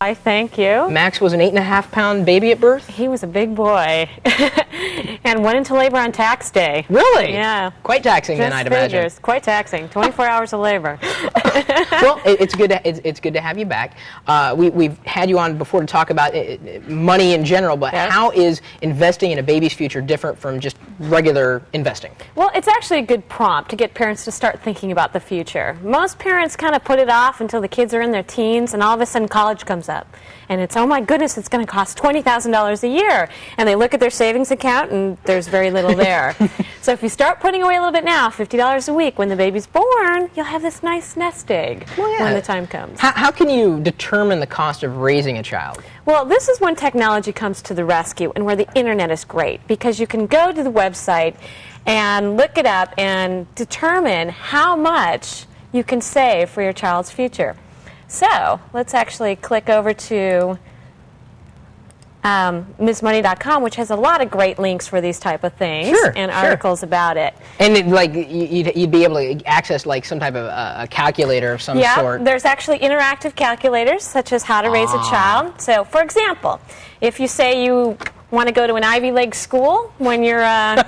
I thank you. Max was an 8.5-pound baby at birth? He was a big boy and went into labor on tax day. Really? Yeah. Quite taxing then, I'd imagine. Quite taxing. 24 hours of labor. Well, it's good to have you back. We've had you on before to talk about money in general, but yes. How is investing in a baby's future different from just regular investing? Well, it's actually a good prompt to get parents to start thinking about the future. Most parents kind of put it off until the kids are in their teens, and all of a sudden college comes up. And it's, oh my goodness, it's going to cost $20,000 a year. And they look at their savings account and there's very little there. So if you start putting away a little bit now, $50 a week, when the baby's born, you'll have this nice nest egg when the time comes. How can you determine the cost of raising a child? Well, this is when technology comes to the rescue and where the internet is great, because you can go to the website and look it up and determine how much you can save for your child's future. So let's actually click over to MsMoney.com, which has a lot of great links for these type of things and articles about it. And you'd be able to access like some type of a calculator of some sort. Yeah, there's actually interactive calculators such as how to raise a child. So, for example, if you say you want to go to an Ivy League school when you're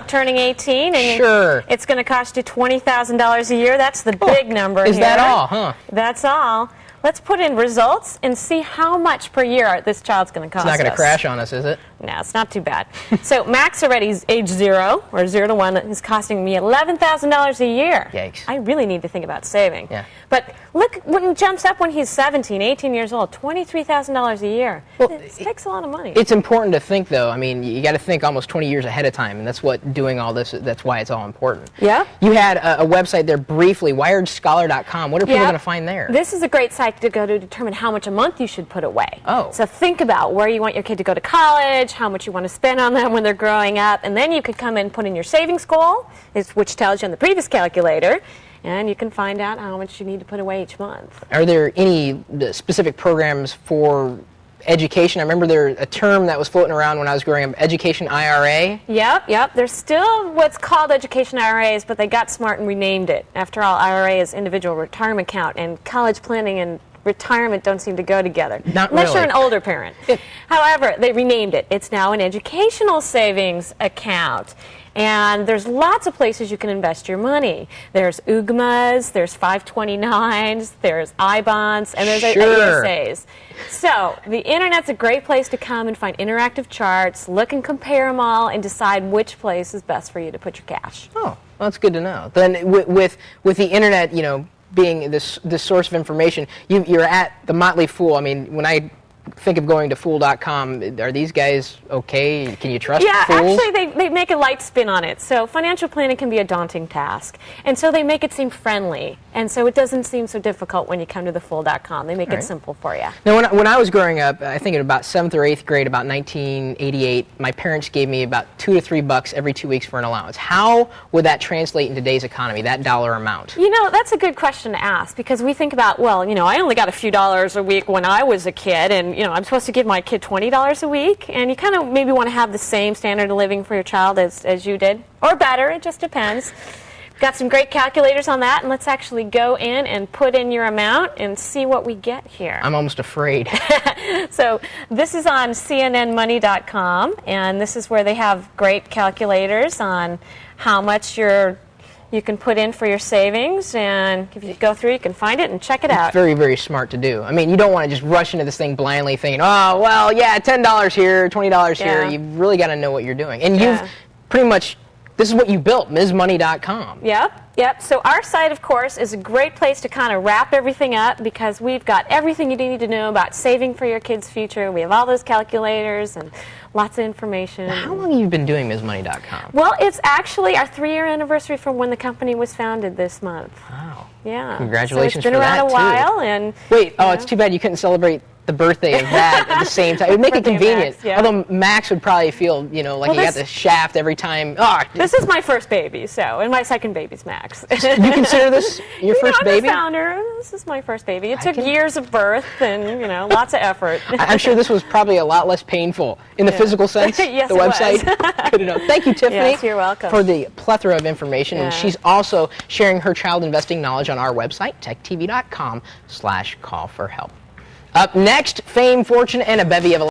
turning 18 and it's going to cost you $20,000 a year, that's the big number here. Is that all, huh? That's all. Let's put in results and see how much per year this child's going to cost us. It's not going to crash on us, is it? No, it's not too bad. So Max already is age 0, or 0 to 1, is costing me $11,000 a year. Yikes. I really need to think about saving. Yeah. But look, when it jumps up when he's 17, 18 years old, $23,000 a year. Well, it takes a lot of money. It's important to think, though. I mean, you got to think almost 20 years ahead of time, and that's what doing all this, that's why it's all important. Yeah. You had a website there briefly, wiredscholar.com. What are people going to find there? This is a great site to go to determine how much a month you should put away. Oh. So think about where you want your kid to go to college, how much you want to spend on them when they're growing up, and then you could come in and put in your savings goal, which tells you on the previous calculator, and you can find out how much you need to put away each month. Are there any specific programs for education? I remember there's a term that was floating around when I was growing up, education IRA. Yep. There's still what's called education IRAs, but they got smart and renamed it. After all, IRA is individual retirement account, and college planning and retirement don't seem to go together. Unless you're an older parent. However, they renamed it. It's now an educational savings account. And there's lots of places you can invest your money. There's UGMAs, there's 529s, there's I-bonds, and there's ASAs. So the internet's a great place to come and find interactive charts, look and compare them all, and decide which place is best for you to put your cash. Oh, well, that's good to know. Then with the internet, being this source of information, you're at the Motley Fool. I mean, when I think of going to Fool.com, are these guys okay? Can you trust Fools? Actually, they make a light spin on it. So financial planning can be a daunting task. And so they make it seem friendly. And so it doesn't seem so difficult when you come to the Fool.com. They make it simple for you. Now, when I was growing up, I think in about 7th or 8th grade, about 1988, my parents gave me about $2 to $3 every 2 weeks for an allowance. How would that translate in today's economy, that dollar amount? That's a good question to ask, because we think about, well, I only got a few dollars a week when I was a kid, and I'm supposed to give my kid $20 a week, and you kind of maybe want to have the same standard of living for your child as you did, or better. It just depends. Got some great calculators on that, and let's actually go in and put in your amount and see what we get here. I'm almost afraid. So this is on cnnmoney.com, and this is where they have great calculators on how much you can put in for your savings, and if you go through, you can find it and check it out. It's very, very smart to do. I mean, you don't want to just rush into this thing blindly thinking, oh, well, yeah, $10 here, $20 here. You've really got to know what you're doing. And you've pretty much, this is what you built, MsMoney.com. Yep. So our site, of course, is a great place to kind of wrap everything up, because we've got everything you need to know about saving for your kids' future. We have all those calculators and lots of information. Now, how long have you been doing MsMoney.com? Well, it's actually our 3-year anniversary from when the company was founded this month. Wow. Yeah. Congratulations for that, too. It's been around a while. And, wait, it's too bad you couldn't celebrate the birthday of that at the same time. It would make it convenient. Max, Although Max would probably feel, like he got the shaft every time. This is my first baby, and my second baby's Max. You consider this your first baby? I'm the founder. This is my first baby. It took years of birth and, lots of effort. I'm sure this was probably a lot less painful in the physical sense. Yes, the website. Good to know. Thank you, Tiffany. Yes, you're welcome. For the plethora of information. And she's also sharing her child investing knowledge on our website, techtv.com/call for help. Up next, fame, fortune, and a bevy of